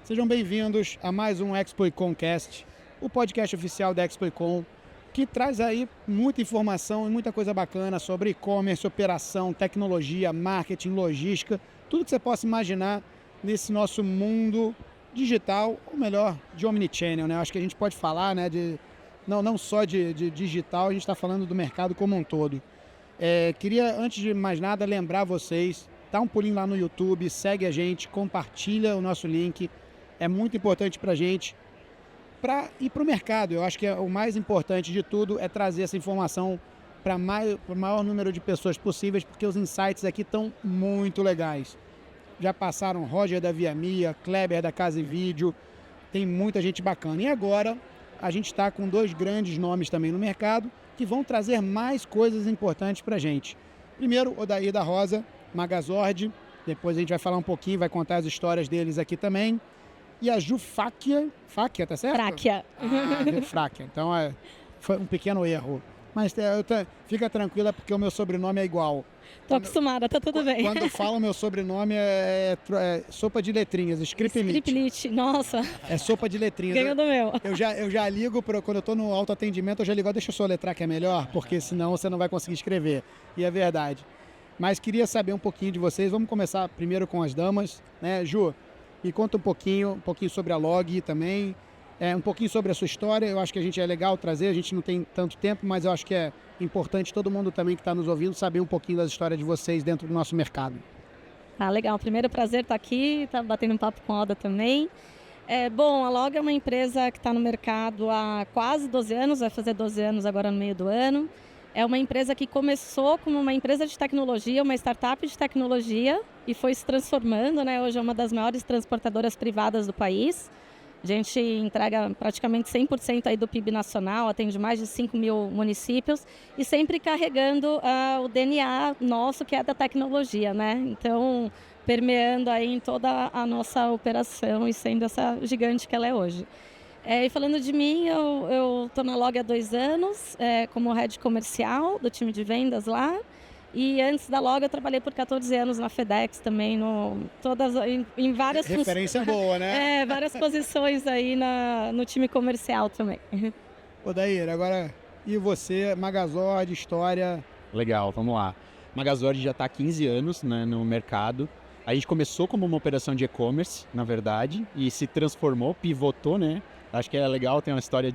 Sejam bem-vindos a mais um ExpoIconCast, o podcast oficial da ExpoIcon, que traz aí muita informação e muita coisa bacana sobre e-commerce, operação, tecnologia, marketing, logística, tudo que você possa imaginar nesse nosso mundo digital, ou melhor, de omnichannel, né? Acho que a gente pode falar, né, não só de digital, a gente está falando do mercado como um todo. Queria, antes de mais nada, lembrar vocês, dá um pulinho lá no YouTube, segue a gente, compartilha o nosso link, é muito importante para a gente, para ir para o mercado. Eu acho que o mais importante de tudo é trazer essa informação para o maior número de pessoas possíveis, porque os insights aqui estão muito legais. Já passaram Roger da Via Mia, Kleber da Casa e Vídeo, tem muita gente bacana. E agora a gente está com dois grandes nomes também no mercado que vão trazer mais coisas importantes para a gente. Primeiro, o Odair da Rosa, Magazord, depois a gente vai falar um pouquinho, vai contar as histórias deles aqui também. E a Ju Fáquia, tá certo? Fráquia. Fráquia, então foi um pequeno erro. Mas fica tranquila porque o meu sobrenome é igual. Tô acostumada, tá tudo bem. Quando falo meu sobrenome é sopa de letrinhas, Scriplit. Nossa. É sopa de letrinhas. Ganhou do meu. Eu já ligo, quando eu tô no autoatendimento, eu já ligo, deixa eu soletrar que é melhor, porque senão você não vai conseguir escrever. E é verdade. Mas queria saber um pouquinho de vocês. Vamos começar primeiro com as damas, né? Ju, me conta um pouquinho sobre a Log também. Um pouquinho sobre a sua história. Eu acho que a gente é legal trazer, a gente não tem tanto tempo, mas eu acho que é importante todo mundo também que está nos ouvindo saber um pouquinho das histórias de vocês dentro do nosso mercado. Ah, legal. Primeiro prazer estar aqui, estar batendo um papo com a Oda também. Bom, a Log é uma empresa que está no mercado há quase 12 anos, vai fazer 12 anos agora no meio do ano. É uma empresa que começou como uma empresa de tecnologia, uma startup de tecnologia e foi se transformando, né? Hoje é uma das maiores transportadoras privadas do país. A gente entrega praticamente 100% aí do PIB nacional, atende mais de 5 mil municípios e sempre carregando o DNA nosso, que é da tecnologia, né? Então, permeando aí em toda a nossa operação e sendo essa gigante que ela é hoje. E falando de mim, eu estou na Log há 2 anos, como head comercial do time de vendas lá. E antes da Log eu trabalhei por 14 anos na FedEx também, em várias referência boa, né? Várias posições aí no time comercial também. Odair, agora e você, Magazord, história? Legal, vamos lá. Magazord já está há 15 anos, né, no mercado. A gente começou como uma operação de e-commerce, na verdade, e se transformou, pivotou, né? Acho que é legal, tem uma história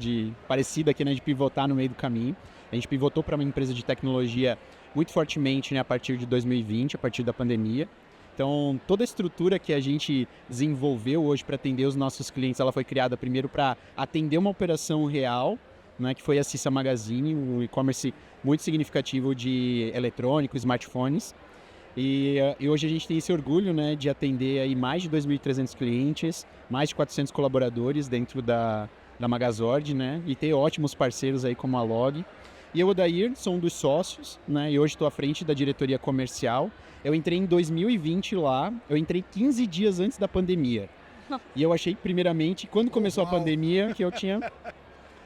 parecida aqui, né, de pivotar no meio do caminho. A gente pivotou para uma empresa de tecnologia muito fortemente, né, a partir de 2020, a partir da pandemia. Então, toda a estrutura que a gente desenvolveu hoje para atender os nossos clientes, ela foi criada primeiro para atender uma operação real, né, que foi a Cissa Magazine, um e-commerce muito significativo de eletrônicos, smartphones. E hoje a gente tem esse orgulho, né, de atender aí mais de 2.300 clientes, mais de 400 colaboradores dentro da Magazord, né, e ter ótimos parceiros aí como a Log. E eu, Odair, sou um dos sócios, né, e hoje estou à frente da diretoria comercial. Eu entrei em 2020 lá, eu entrei 15 dias antes da pandemia. E eu achei, primeiramente, quando começou a pandemia, que eu tinha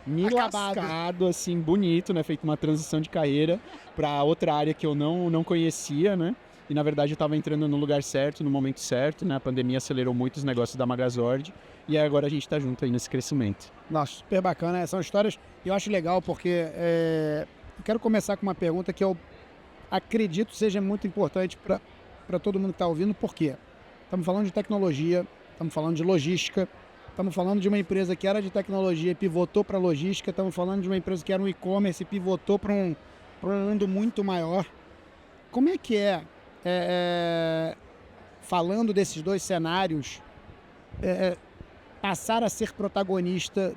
me lascado, assim, bonito, né, feito uma transição de carreira para outra área que eu não conhecia, né. E, na verdade, eu estava entrando no lugar certo, no momento certo, né? A pandemia acelerou muito os negócios da Magazord e agora a gente está junto aí nesse crescimento. Nossa, super bacana. São histórias que eu acho legal porque eu quero começar com uma pergunta que eu acredito seja muito importante para todo mundo que está ouvindo. Por quê? Estamos falando de tecnologia, estamos falando de logística, estamos falando de uma empresa que era de tecnologia e pivotou para logística, estamos falando de uma empresa que era um e-commerce e pivotou para um mundo muito maior. Como é que falando desses dois cenários, passar a ser protagonista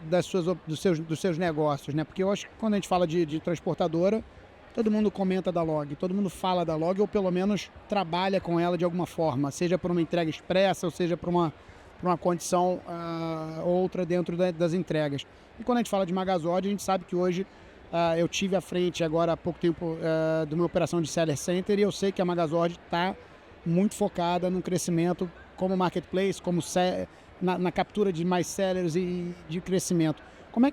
dos seus negócios, né? Porque eu acho que quando a gente fala de transportadora, todo mundo comenta da Log, todo mundo fala da Log ou pelo menos trabalha com ela de alguma forma, seja por uma entrega expressa ou seja por uma condição outra dentro das entregas. E quando a gente fala de Magazord, a gente sabe que hoje eu tive à frente agora há pouco tempo de uma operação de Seller Center e eu sei que a Magazord está muito focada no crescimento como marketplace, como na captura de mais sellers e de crescimento. Como é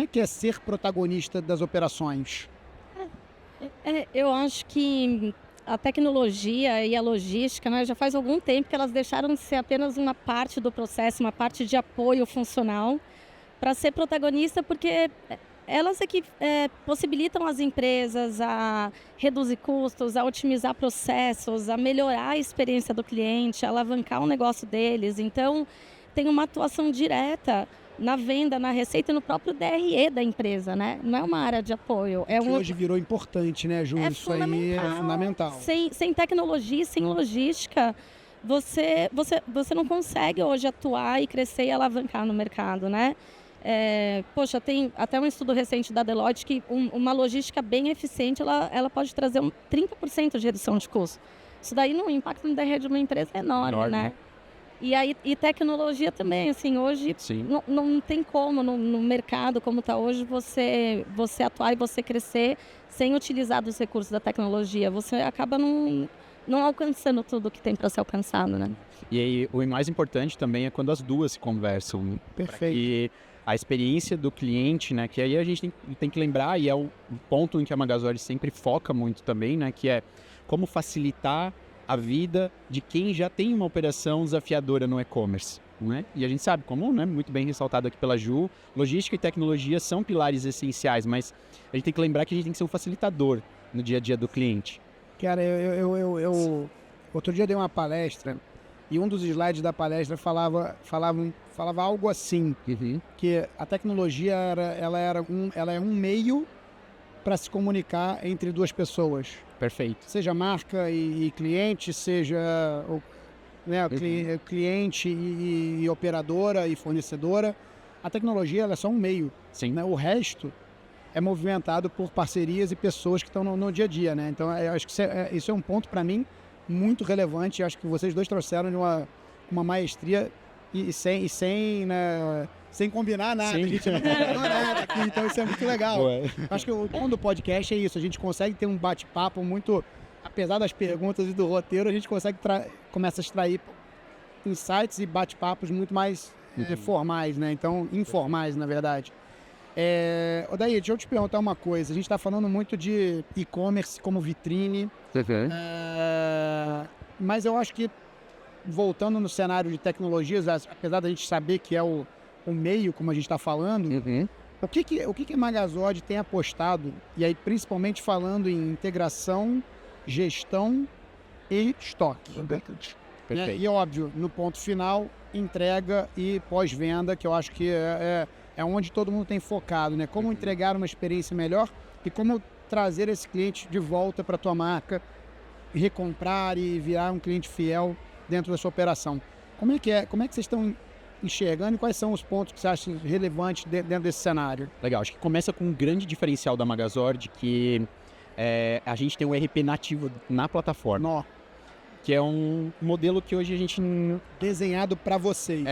que é ser protagonista das operações? Eu acho que a tecnologia e a logística, né, já faz algum tempo que elas deixaram de ser apenas uma parte do processo, uma parte de apoio funcional, para ser protagonista, porque elas é que possibilitam as empresas a reduzir custos, a otimizar processos, a melhorar a experiência do cliente, a alavancar o negócio deles. Então, tem uma atuação direta na venda, na receita e no próprio DRE da empresa, né? Não é uma área de apoio. Que hoje virou importante, né, Ju? Isso aí é fundamental. Sem tecnologia, sem logística, você não consegue hoje atuar e crescer e alavancar no mercado, né? Poxa, tem até um estudo recente da Deloitte que uma logística bem eficiente, ela pode trazer 30% de redução de custo. Isso daí, no impacto no DRE de uma empresa é enorme, né? E tecnologia também, assim, hoje não tem como, no mercado como está hoje, você atuar e você crescer sem utilizar dos recursos da tecnologia. Você acaba não alcançando tudo que tem para ser alcançado, né? E aí, o mais importante também é quando as duas se conversam. Perfeito. E a experiência do cliente, né, que aí a gente tem que lembrar, e é o ponto em que a Magazord sempre foca muito também, né, que é como facilitar a vida de quem já tem uma operação desafiadora no e-commerce, né? E a gente sabe, como, né, muito bem ressaltado aqui pela Ju, logística e tecnologia são pilares essenciais, mas a gente tem que lembrar que a gente tem que ser um facilitador no dia a dia do cliente. Cara, eu outro dia dei uma palestra e um dos slides da palestra falava algo assim, que a tecnologia ela é um meio para se comunicar entre duas pessoas. Perfeito. Seja marca e cliente, seja cliente e operadora e fornecedora. A tecnologia ela é só um meio. Sim. Né? O resto é movimentado por parcerias e pessoas que estão no dia a dia. Né? Então, eu acho que isso é um ponto, para mim, muito relevante. Eu acho que vocês dois trouxeram de uma maestria sem combinar nada. Sim. A gente não combinou nada aqui, então isso é muito legal. Acho que o bom do podcast é isso, a gente consegue ter um bate-papo muito, apesar das perguntas e do roteiro, a gente consegue começa a extrair insights e bate-papos muito mais formais, né? Então, informais, na verdade. Odair, deixa eu te perguntar uma coisa. A gente está falando muito de e-commerce como vitrine, mas eu acho que, voltando no cenário de tecnologias, apesar da gente saber que é o meio, como a gente está falando, o que a Magazord tem apostado, e aí principalmente falando em integração, gestão e estoque. Perfeito. E óbvio, no ponto final, entrega e pós-venda, que eu acho que é onde todo mundo tem focado, né? Como entregar uma experiência melhor e como trazer esse cliente de volta para a tua marca, recomprar e virar um cliente fiel dentro da sua operação. Como é que vocês estão enxergando e quais são os pontos que você acha relevantes dentro desse cenário? Legal, acho que começa com um grande diferencial da Magazord, que a gente tem um ERP nativo na plataforma. Que é um modelo que hoje a gente... Desenhado para vocês.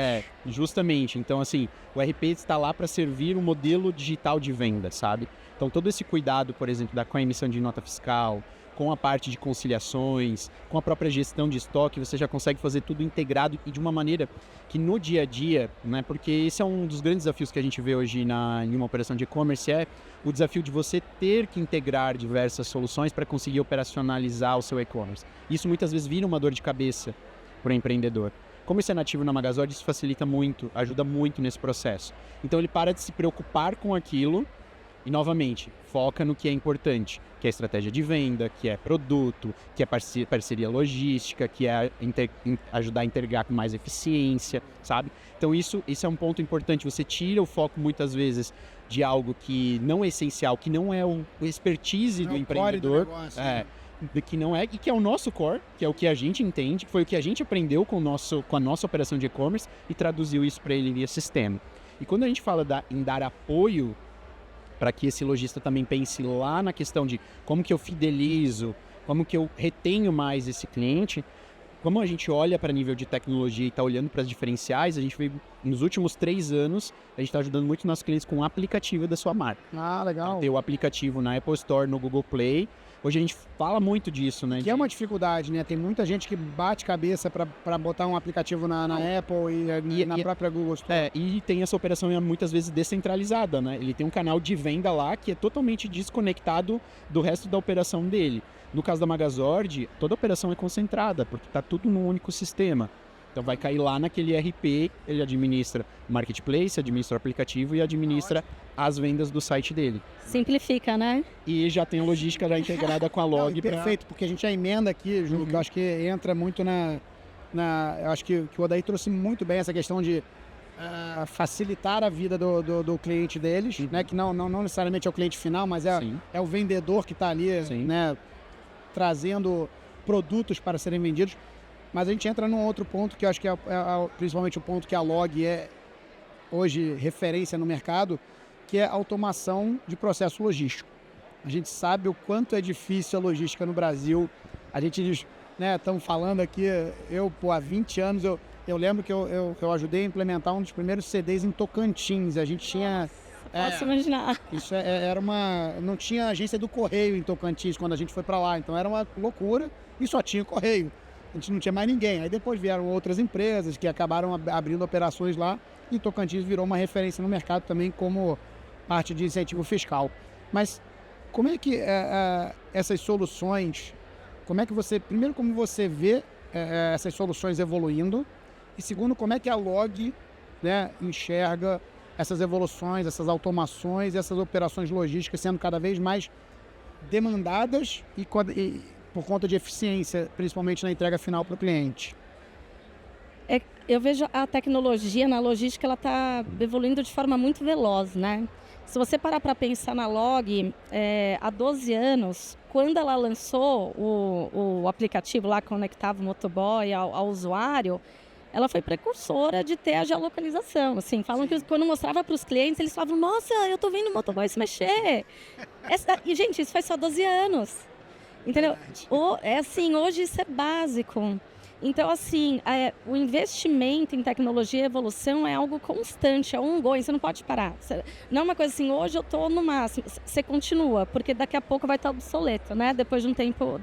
Justamente. Então, assim, o ERP está lá para servir um modelo digital de venda, sabe? Então, todo esse cuidado, por exemplo, com a emissão de nota fiscal, com a parte de conciliações, com a própria gestão de estoque, você já consegue fazer tudo integrado e de uma maneira que no dia a dia, né, porque esse é um dos grandes desafios que a gente vê hoje em uma operação de e-commerce, é o desafio de você ter que integrar diversas soluções para conseguir operacionalizar o seu e-commerce. Isso muitas vezes vira uma dor de cabeça para o empreendedor. Como isso é nativo na Magazord, isso facilita muito, ajuda muito nesse processo. Então ele para de se preocupar com aquilo e, novamente, foca no que é importante, que é a estratégia de venda, que é produto, que é parceria logística, que é ajudar a entregar com mais eficiência, sabe? Então isso é um ponto importante. Você tira o foco, muitas vezes, de algo que não é essencial, que não é o expertise do empreendedor. Que não é, e que é o nosso core, que é o que a gente entende, que foi o que a gente aprendeu com a nossa operação de e-commerce e traduziu isso para ele via sistema. E quando a gente fala em dar apoio para que esse lojista também pense lá na questão de como que eu fidelizo, como que eu retenho mais esse cliente, como a gente olha para nível de tecnologia e está olhando para as diferenciais, a gente veio, nos últimos 3 anos, a gente está ajudando muito nossos clientes com o aplicativo da sua marca. Legal. Ter o aplicativo na Apple Store, no Google Play, Hoje a gente fala muito disso, né? Que é uma dificuldade, né? Tem muita gente que bate cabeça para botar um aplicativo na Apple e na própria Google Store. E tem essa operação muitas vezes descentralizada, né? Ele tem um canal de venda lá que é totalmente desconectado do resto da operação dele. No caso da Magazord, toda a operação é concentrada, porque está tudo num único sistema. Então vai cair lá naquele ERP, ele administra o marketplace, administra o aplicativo e administra as vendas do site dele. Simplifica, né? E já tem a logística já integrada com a Log. Perfeito, porque a gente já emenda aqui, Ju, que eu acho que entra muito eu acho que o Odair trouxe muito bem essa questão de facilitar a vida do cliente deles, né? Que não necessariamente é o cliente final, mas é o vendedor que está ali, né? Trazendo produtos para serem vendidos. Mas a gente entra num outro ponto que eu acho que é principalmente o ponto que a Log é hoje referência no mercado, que é a automação de processo logístico. A gente sabe o quanto é difícil a logística no Brasil. A gente, né, estamos falando aqui, há 20 anos, eu lembro que eu ajudei a implementar um dos primeiros CDs em Tocantins. A gente tinha... Posso imaginar. Isso não tinha agência do Correio em Tocantins quando a gente foi para lá, então era uma loucura e só tinha Correio. A gente não tinha mais ninguém. Aí depois vieram outras empresas que acabaram abrindo operações lá e Tocantins virou uma referência no mercado também como parte de incentivo fiscal. Mas como é que essas soluções, primeiro, como você vê essas soluções evoluindo e segundo, como é que a Log, né, enxerga essas evoluções, essas automações, essas operações logísticas sendo cada vez mais demandadas e por conta de eficiência, principalmente na entrega final para o cliente? Eu vejo a tecnologia na logística, ela está evoluindo de forma muito veloz, né? Se você parar para pensar na Log, há 12 anos, quando ela lançou o aplicativo lá que conectava o motoboy ao usuário, ela foi precursora de ter a geolocalização. Assim, falam que quando mostrava para os clientes, eles falavam, nossa, eu estou vendo o motoboy se mexer. E, gente, isso faz só 12 anos. Entendeu? Hoje isso é básico. Então, assim, o investimento em tecnologia e evolução é algo constante, é ongoing, você não pode parar. Não é uma coisa assim, hoje eu estou no máximo, você continua, porque daqui a pouco vai estar obsoleto, né? Depois de um tempo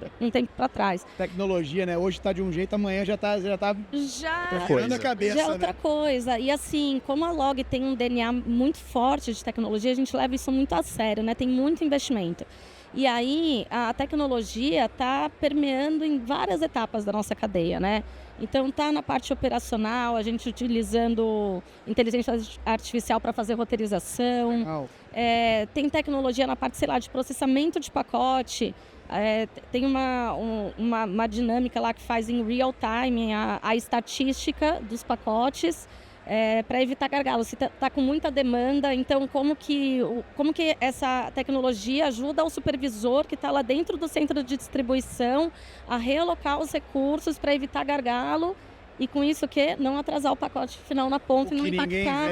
para trás. Tecnologia, né? Hoje está de um jeito, amanhã já está virando a cabeça. Já é outra coisa. E assim, como a Log tem um DNA muito forte de tecnologia, a gente leva isso muito a sério, né? Tem muito investimento. E aí, a tecnologia está permeando em várias etapas da nossa cadeia, né? Então, está na parte operacional, a gente utilizando inteligência artificial para fazer roteirização. Tem tecnologia na parte, sei lá, de processamento de pacote. Tem uma dinâmica lá que faz em real time a estatística dos pacotes. Para evitar gargalo, se está com muita demanda, então como que essa tecnologia ajuda o supervisor que está lá dentro do centro de distribuição a realocar os recursos para evitar gargalo e com isso não atrasar o pacote final na ponta e não impactar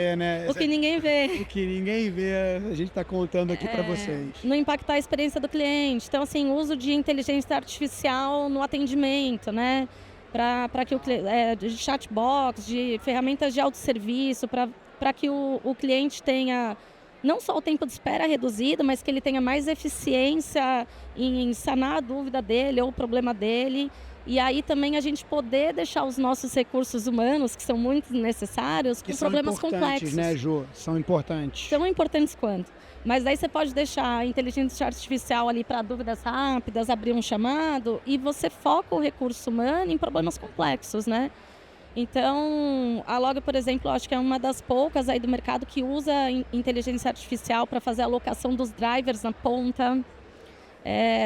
o que ninguém vê, a gente está contando aqui para vocês. Não impactar a experiência do cliente. Então, assim, uso de inteligência artificial no atendimento, né? Para que de chatbox, de ferramentas de autosserviço, para que o cliente tenha não só o tempo de espera reduzido, mas que ele tenha mais eficiência em sanar a dúvida dele ou o problema dele. E aí também a gente poder deixar os nossos recursos humanos, que são muito necessários, com problemas complexos. Né, Ju? São importantes. Tão importantes quanto. Mas daí você pode deixar a inteligência artificial ali para dúvidas rápidas, abrir um chamado e você foca o recurso humano em problemas complexos, né? Então, a Log, por exemplo, acho que é uma das poucas aí do mercado que usa inteligência artificial para fazer a alocação dos drivers na ponta.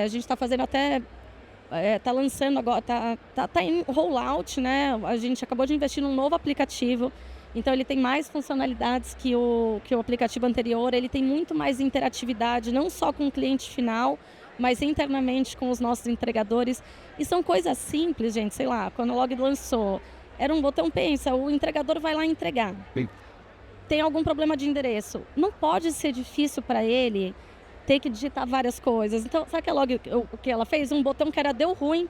A gente está fazendo até... Está lançando agora, está em rollout, né? A gente acabou de investir num novo aplicativo. Então, ele tem mais funcionalidades que o aplicativo anterior, ele tem muito mais interatividade, não só com o cliente final, mas internamente com os nossos entregadores. E são coisas simples, gente, sei lá, quando a Log lançou, era um botão, pensa, o entregador vai lá entregar. Sim. Tem algum problema de endereço. Não pode ser difícil para ele ter que digitar várias coisas. Então, sabe que a Log, o que ela fez? Um botão que era deu ruim.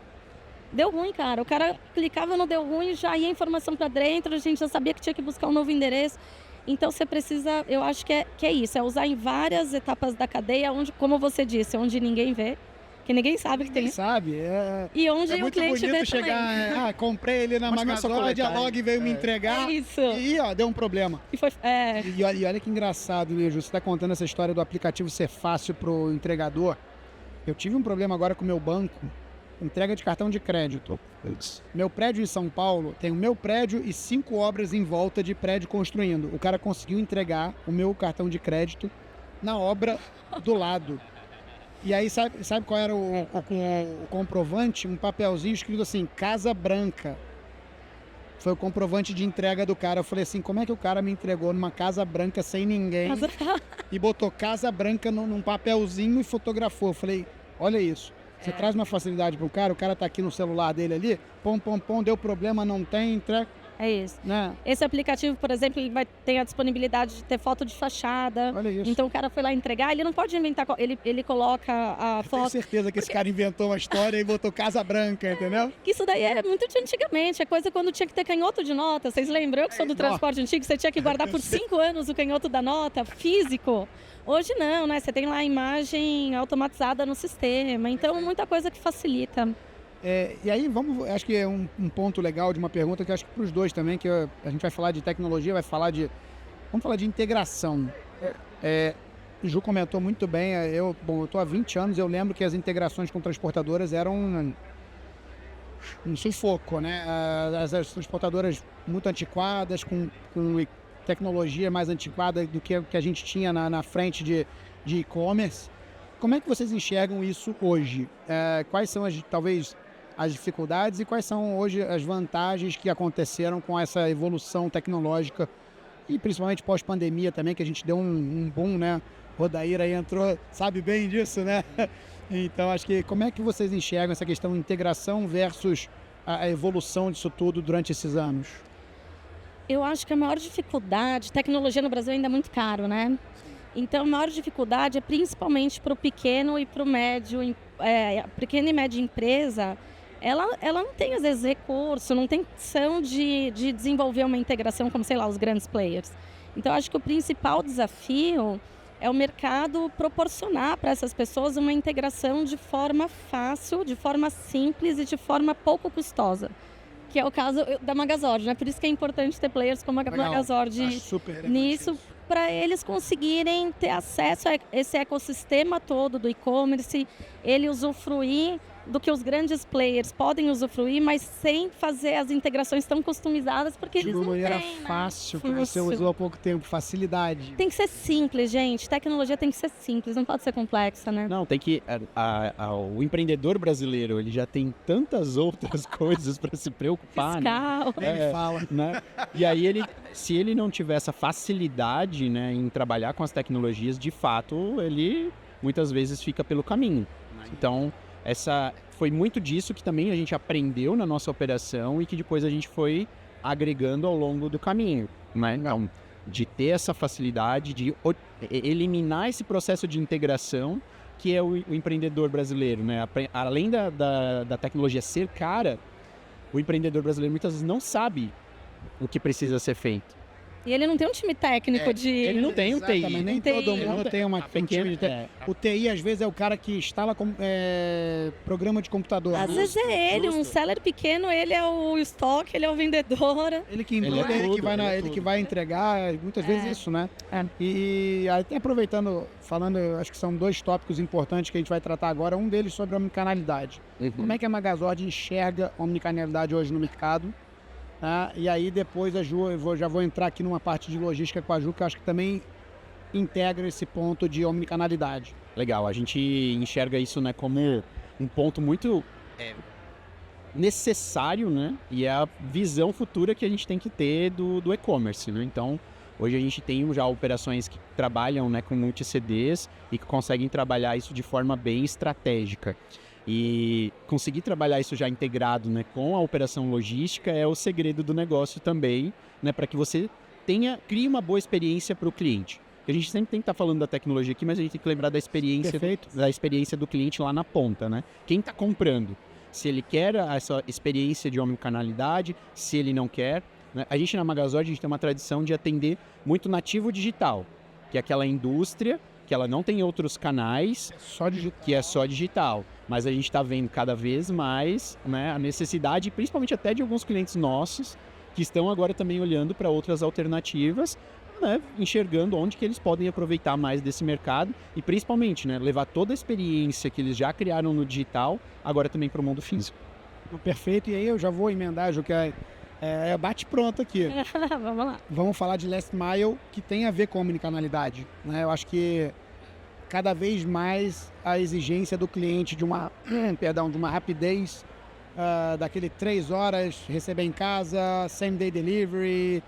Deu ruim, cara. O cara clicava no deu ruim, já ia a informação para dentro, a gente já sabia que tinha que buscar um novo endereço. Então, você precisa, eu acho que é isso, é usar em várias etapas da cadeia, onde, como você disse, onde ninguém vê, que ninguém sabe que tem. Ninguém sabe. E onde É o muito cliente bonito vê chegar, também. comprei ele na Mas começa a Magazord, a coletar, Log veio me entregar É isso. e, ó, deu um problema. E foi, E olha que engraçado, né, Ju? Você está contando essa história do aplicativo ser fácil pro entregador. Eu tive um problema agora com o meu banco, entrega de cartão de crédito. Meu prédio em São Paulo tem o meu prédio e 5 obras em volta de prédio construindo. O cara conseguiu entregar o meu cartão de crédito na obra do lado. E aí, sabe qual era o comprovante? Um papelzinho escrito assim, Casa Branca. Foi o comprovante de entrega do cara. Eu falei assim, como é que o cara me entregou numa Casa Branca sem ninguém e botou Casa Branca num papelzinho e fotografou? Eu falei, olha isso. Você traz uma facilidade pro cara, o cara tá aqui no celular dele ali, deu problema, não tem, entrega. É isso. Né? Esse aplicativo, por exemplo, ele vai ter a disponibilidade de ter foto de fachada. Olha isso. Então o cara foi lá entregar, ele não pode inventar, ele coloca a Tenho foto. certeza que esse cara inventou uma história e botou Casa Branca, entendeu? Que isso daí é muito de antigamente, é coisa quando tinha que ter canhoto de nota. Vocês lembram? Eu que sou do transporte antigo, você tinha que guardar por 5 anos o canhoto da nota, físico. Hoje não, né? Você tem lá a imagem automatizada no sistema, então muita coisa que facilita. E aí, acho que é um ponto legal de uma pergunta que eu acho que para os dois também, que a gente vai falar de tecnologia, vamos falar de integração. O Ju comentou muito bem, eu estou há 20 anos, eu lembro que as integrações com transportadoras eram um sufoco, né? As transportadoras muito antiquadas, com tecnologia mais antiquada do que a gente tinha na frente de e-commerce. Como é que vocês enxergam isso hoje? Quais são talvez as dificuldades e quais são hoje as vantagens que aconteceram com essa evolução tecnológica e principalmente pós-pandemia também, que a gente deu um boom, né? Rodaíra aí entrou, sabe bem disso, né? Então, acho que como é que vocês enxergam essa questão de integração versus a evolução disso tudo durante esses anos? Eu acho que a maior dificuldade, tecnologia no Brasil ainda é muito caro, né? Então, a maior dificuldade é principalmente para o pequeno e para o médio, pequena e média empresa, ela não tem, às vezes, recurso, não tem condição de desenvolver uma integração como, sei lá, os grandes players. Então, acho que o principal desafio é o mercado proporcionar para essas pessoas uma integração de forma fácil, de forma simples e de forma pouco custosa. Que é o caso da Magazord, né? Por isso que é importante ter players como a Magazord nisso, para eles conseguirem ter acesso a esse ecossistema todo do e-commerce, ele usufruir do que os grandes players podem usufruir, mas sem fazer as integrações tão customizadas, porque eles não têm, De uma maneira fácil, que você usou há pouco tempo, facilidade. Tem que ser simples, gente. Tecnologia tem que ser simples, não pode ser complexa, né? Não, tem que... o empreendedor brasileiro, ele já tem tantas outras coisas para se preocupar, Fiscal. né? Ele fala. Né? E aí, se ele não tiver essa facilidade, né, em trabalhar com as tecnologias, de fato, ele muitas vezes fica pelo caminho. Então, foi muito disso que também a gente aprendeu na nossa operação e que depois a gente foi agregando ao longo do caminho, né? Então, de ter essa facilidade, de eliminar esse processo de integração que é o empreendedor brasileiro, né? Além da tecnologia ser cara, o empreendedor brasileiro muitas vezes não sabe o que precisa ser feito. E ele não tem um time técnico de... Ele não tem um TI. Mas nem todo mundo tem um time de TI. O TI, às vezes, é o cara que instala programa de computador. Às vezes é ele, um seller pequeno, ele é o estoque, ele é o vendedor. Ele que embrulha, ele que vai entregar, muitas vezes isso, né? E até aproveitando, falando, acho que são 2 tópicos importantes que a gente vai tratar agora, um deles sobre a omnicanalidade. Como é que a Magazord enxerga a omnicanalidade hoje no mercado? E aí depois a Ju, já vou entrar aqui numa parte de logística com a Ju, que eu acho que também integra esse ponto de omnicanalidade. Legal, a gente enxerga isso, né, como um ponto muito necessário, né, e é a visão futura que a gente tem que ter do e-commerce, né? Então, hoje a gente tem já operações que trabalham, né, com multi-CDs e que conseguem trabalhar isso de forma bem estratégica. E conseguir trabalhar isso já integrado, né, com a operação logística é o segredo do negócio também, né, para que você crie uma boa experiência para o cliente. A gente sempre tem que estar falando da tecnologia aqui, mas a gente tem que lembrar da experiência do cliente lá na ponta, né? Quem está comprando, se ele quer essa experiência de omnicanalidade, se ele não quer, né? A gente na Magazord, a gente tem uma tradição de atender muito nativo digital, que é aquela indústria que ela não tem outros canais, que é só digital. Mas a gente está vendo cada vez mais, né, a necessidade, principalmente até de alguns clientes nossos, que estão agora também olhando para outras alternativas, né, enxergando onde que eles podem aproveitar mais desse mercado e principalmente, né, levar toda a experiência que eles já criaram no digital agora também para o mundo físico. Perfeito, e aí eu já vou emendar, Ju, que é bate pronto aqui. Vamos lá. Vamos falar de Last Mile, que tem a ver com omnicanalidade, né? Eu acho que cada vez mais a exigência do cliente de uma rapidez, daquele 3 horas, receber em casa, same day delivery,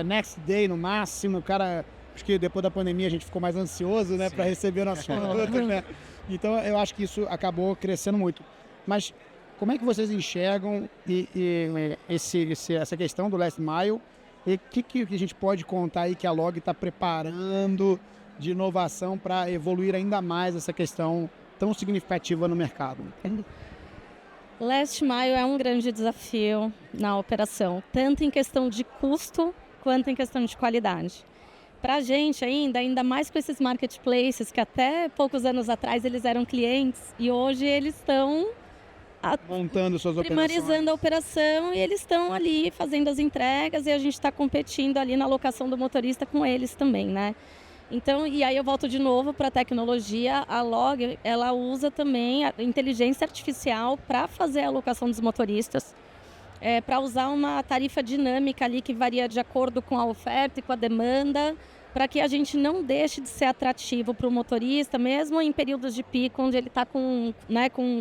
next day no máximo. O cara, acho que depois da pandemia a gente ficou mais ansioso, né, para receber nossos produtos, né? Então eu acho que isso acabou crescendo muito. Mas como é que vocês enxergam essa questão do Last Mile? E o que a gente pode contar aí que a Log está preparando de inovação para evoluir ainda mais essa questão tão significativa no mercado? Last Mile é um grande desafio na operação, tanto em questão de custo quanto em questão de qualidade. Para a gente ainda mais com esses marketplaces que até poucos anos atrás eles eram clientes e hoje eles estão montando suas primarizando a operação e eles estão ali fazendo as entregas e a gente está competindo ali na alocação do motorista com eles também, né? Então, e aí eu volto de novo para a tecnologia. A Log, ela usa também a inteligência artificial para fazer a alocação dos motoristas, para usar uma tarifa dinâmica ali que varia de acordo com a oferta e com a demanda, para que a gente não deixe de ser atrativo para o motorista, mesmo em períodos de pico, onde ele está com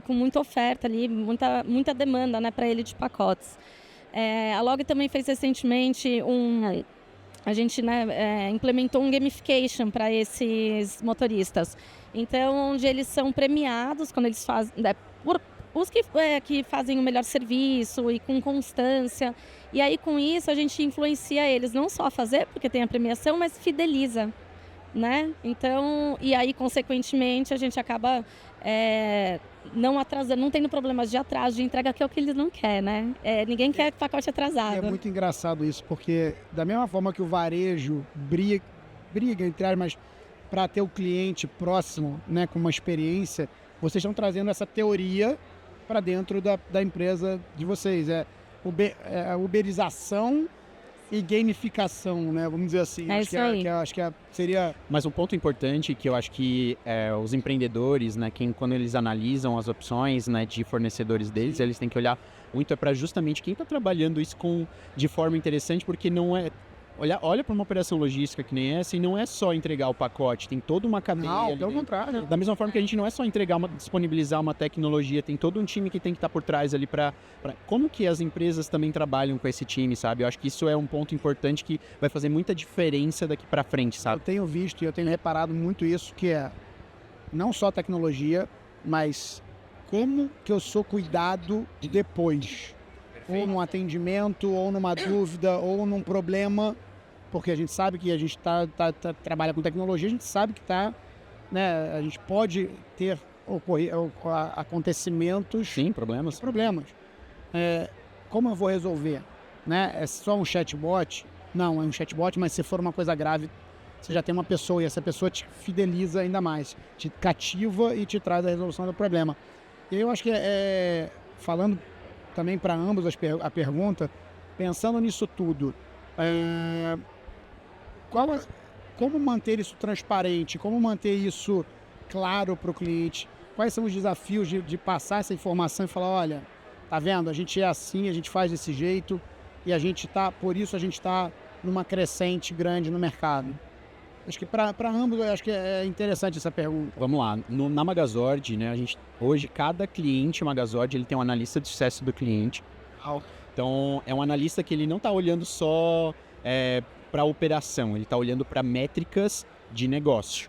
muita oferta ali, muita demanda, né, para ele de pacotes. A Log também fez recentemente a gente, né, implementou um gamification para esses motoristas. Então, onde eles são premiados quando eles fazem, por os que fazem o melhor serviço e com constância. E aí, com isso, a gente influencia eles não só a fazer, porque tem a premiação, mas fideliza, né? Então, e aí, consequentemente, a gente acaba não atrasando, não tendo problemas de atraso, de entrega, que é o que eles não querem, né? Ninguém quer pacote atrasado. É muito engraçado isso, porque da mesma forma que o varejo briga entre aspas, mas para ter o cliente próximo, né, com uma experiência, vocês estão trazendo essa teoria para dentro da empresa de vocês. A uberização e gamificação, né? Vamos dizer assim. Acho que seria... Mas um ponto importante que eu acho que os empreendedores, né, quando eles analisam as opções, né, de fornecedores deles, eles têm que olhar muito para justamente quem está trabalhando isso de forma interessante, porque não é... Olha para uma operação logística que nem essa e não é só entregar o pacote, tem toda uma cadeia. Não, pelo contrário. Da mesma forma que a gente não é só disponibilizar uma tecnologia, tem todo um time que tem que estar por trás ali para... Como que as empresas também trabalham com esse time, sabe? Eu acho que isso é um ponto importante que vai fazer muita diferença daqui para frente, sabe? Eu tenho visto e eu tenho reparado muito isso, que é não só tecnologia, mas como que eu sou cuidado depois. Ou num atendimento, ou numa dúvida, ou num problema... Porque a gente sabe que a gente trabalha com tecnologia, a gente sabe que né, a gente pode ter acontecimentos... Sim, problemas. Como eu vou resolver? Né? É só um chatbot? Não, é um chatbot, mas se for uma coisa grave, você já tem uma pessoa e essa pessoa te fideliza ainda mais, te cativa e te traz a resolução do problema. E eu acho que, falando também para ambos a pergunta, pensando nisso tudo, como manter isso transparente, como manter isso claro para o cliente, quais são os desafios de passar essa informação e falar, olha, tá vendo, a gente é assim, a gente faz desse jeito e por isso a gente está numa crescente grande no mercado. Acho que para ambos, acho que é interessante essa pergunta. Vamos lá, na Magazord, né, hoje cada cliente Magazord, ele tem um analista de sucesso do cliente. Então é um analista que ele não está olhando só para a operação, ele está olhando para métricas de negócio.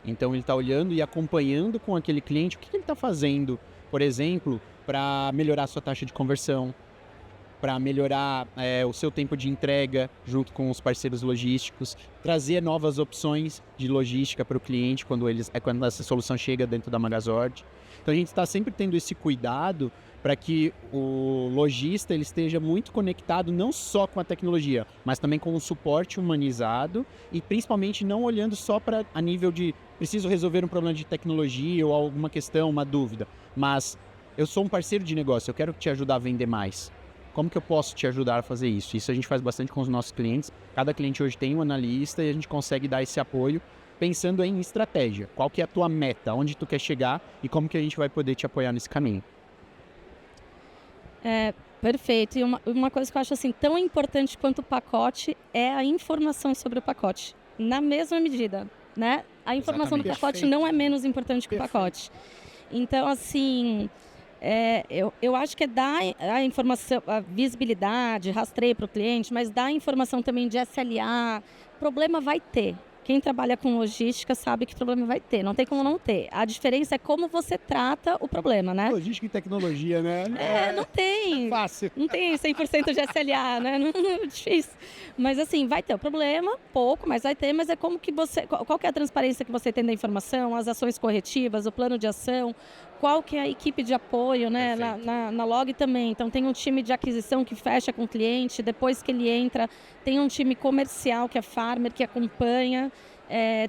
Então ele está olhando e acompanhando com aquele cliente o que ele está fazendo, por exemplo, para melhorar a sua taxa de conversão, para melhorar o seu tempo de entrega junto com os parceiros logísticos, trazer novas opções de logística para o cliente quando essa solução chega dentro da Magazord. Então a gente está sempre tendo esse cuidado para que o lojista ele esteja muito conectado não só com a tecnologia, mas também com o suporte humanizado e principalmente não olhando só a nível de preciso resolver um problema de tecnologia ou alguma questão, uma dúvida, mas eu sou um parceiro de negócio, eu quero te ajudar a vender mais. Como que eu posso te ajudar a fazer isso? Isso a gente faz bastante com os nossos clientes. Cada cliente hoje tem um analista e a gente consegue dar esse apoio pensando em estratégia. Qual que é a tua meta? Onde tu quer chegar e como que a gente vai poder te apoiar nesse caminho? Perfeito. E uma coisa que eu acho assim tão importante quanto o pacote é a informação sobre o pacote. Na mesma medida, né? A informação do pacote não é menos importante que o pacote. Então, assim, eu acho que é dar a informação, a visibilidade, rastreio para o cliente, mas dar a informação também de SLA. Problema vai ter. Quem trabalha com logística sabe que problema vai ter, não tem como não ter. A diferença é como você trata o problema, né? Logística e tecnologia, né? Não tem. É fácil. Não tem 100% de SLA, né? Não, é difícil. Mas assim, vai ter o problema, pouco, mas vai ter. Mas é como que você... Qual que é a transparência que você tem da informação, as ações corretivas, o plano de ação, qual que é a equipe de apoio, né? Na Log também. Então, tem um time de aquisição que fecha com o cliente, depois que ele entra, tem um time comercial, que é farmer, que acompanha.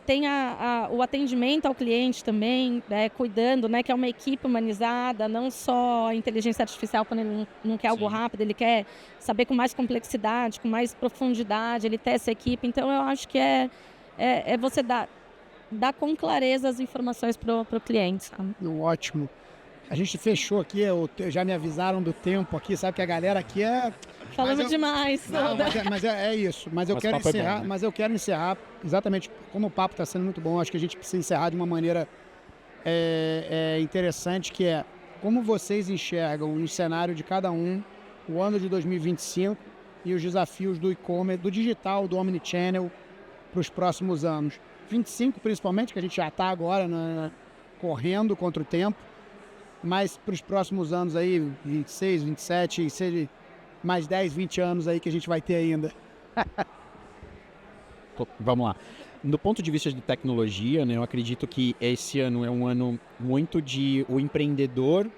Tem o atendimento ao cliente também, cuidando, né, que é uma equipe humanizada, não só a inteligência artificial quando ele não quer algo rápido, ele quer saber com mais complexidade, com mais profundidade, ele tem essa equipe. Então, eu acho que é você dar com clareza as informações para o cliente. Sabe? Ótimo. A gente fechou aqui, já me avisaram do tempo aqui, sabe que a galera aqui Falamos demais. Não, mas é isso. Mas eu quero encerrar, bom, né? Mas eu quero encerrar exatamente como o papo está sendo muito bom. Acho que a gente precisa encerrar de uma maneira interessante, que é como vocês enxergam no cenário de cada um o ano de 2025 e os desafios do e-commerce, do digital, do omnichannel para os próximos anos. 25 principalmente, que a gente já está agora correndo contra o tempo, mas para os próximos anos aí, 26, 27, e seja mais 10, 20 anos aí que a gente vai ter ainda. Vamos lá. Do ponto de vista de tecnologia, né, eu acredito que esse ano é um ano muito de o empreendedor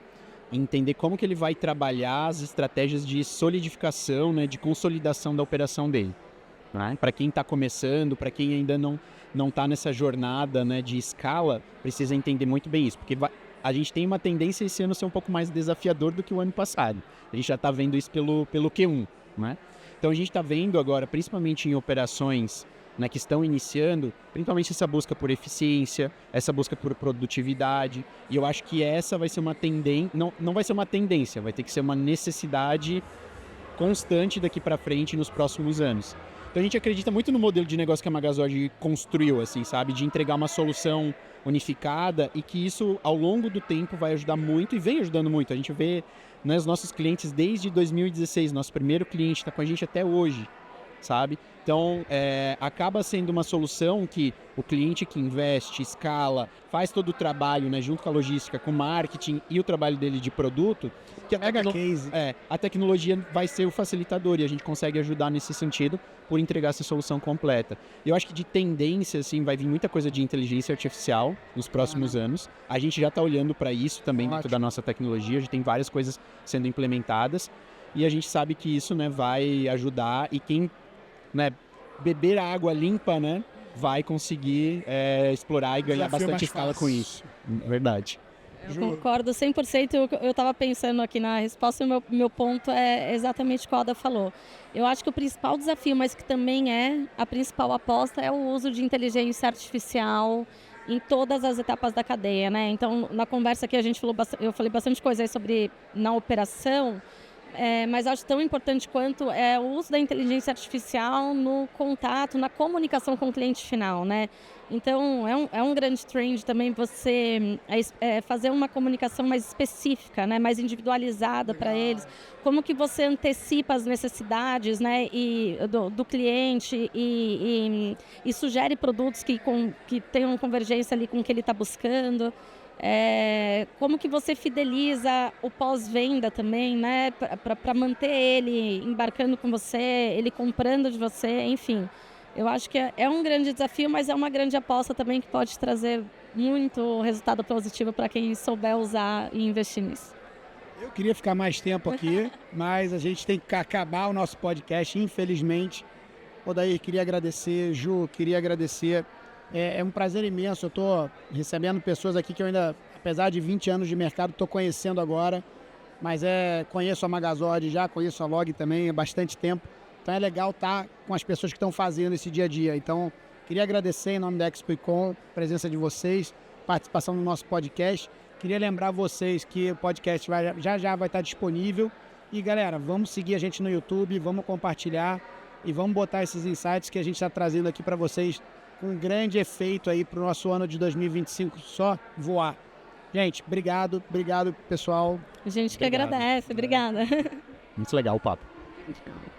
entender como que ele vai trabalhar as estratégias de solidificação, né, de consolidação da operação dele. Né? Para quem está começando, para quem ainda não está nessa jornada, né, de escala, precisa entender muito bem isso, porque a gente tem uma tendência esse ano ser um pouco mais desafiador do que o ano passado. A gente já está vendo isso pelo Q1, né? Então a gente está vendo agora, principalmente em operações, né, que estão iniciando, principalmente essa busca por eficiência, essa busca por produtividade, e eu acho que essa vai ser uma tendência, não vai ser uma tendência, vai ter que ser uma necessidade constante daqui para frente nos próximos anos. Então a gente acredita muito no modelo de negócio que a Magazord construiu, assim, sabe? De entregar uma solução unificada e que isso, ao longo do tempo, vai ajudar muito e vem ajudando muito. A gente vê, né, os nossos clientes desde 2016, nosso primeiro cliente está com a gente até hoje, sabe? Então, acaba sendo uma solução que o cliente que investe, escala, faz todo o trabalho, né, junto com a logística, com o marketing e o trabalho dele de produto, que a tecnologia vai ser o facilitador e a gente consegue ajudar nesse sentido por entregar essa solução completa. E eu acho que de tendência, assim, vai vir muita coisa de inteligência artificial nos próximos anos. A gente já está olhando para isso também dentro da nossa tecnologia, a gente tem várias coisas sendo implementadas e a gente sabe que isso, né, vai ajudar e quem, né, beber a água limpa, né, vai conseguir explorar e ganhar bastante escala com isso. Verdade. Eu concordo 100%. Eu estava pensando aqui na resposta e o meu ponto é exatamente o que a Ada falou. Eu acho que o principal desafio, mas que também é a principal aposta, é o uso de inteligência artificial em todas as etapas da cadeia, né? Então, na conversa aqui eu falei bastante coisa aí sobre na operação, mas acho tão importante quanto o uso da inteligência artificial no contato, na comunicação com o cliente final, né? Então, é um grande trend também você fazer uma comunicação mais específica, né? Mais individualizada para eles. Como que você antecipa as necessidades, né? do cliente e sugere produtos que tenham convergência ali com o que ele está buscando. Como que você fideliza o pós-venda também, né? Para manter ele embarcando com você, ele comprando de você, enfim. Eu acho que é um grande desafio, mas é uma grande aposta também que pode trazer muito resultado positivo para quem souber usar e investir nisso. Eu queria ficar mais tempo aqui, mas a gente tem que acabar o nosso podcast, infelizmente. Odair, queria agradecer, Ju, queria agradecer É um prazer imenso. Eu estou recebendo pessoas aqui que eu ainda, apesar de 20 anos de mercado, estou conhecendo agora. Mas conheço a Magazord já, conheço a Log também há bastante tempo. Então é legal estar com as pessoas que estão fazendo esse dia a dia. Então, queria agradecer em nome da ExpoICon a presença de vocês, participação no nosso podcast. Queria lembrar vocês que o podcast já vai estar disponível. E galera, vamos seguir a gente no YouTube, vamos compartilhar e vamos botar esses insights que a gente está trazendo aqui para vocês com um grande efeito aí para o nosso ano de 2025 só voar. Gente, obrigado pessoal. A gente que agradece, obrigada. Muito legal o papo.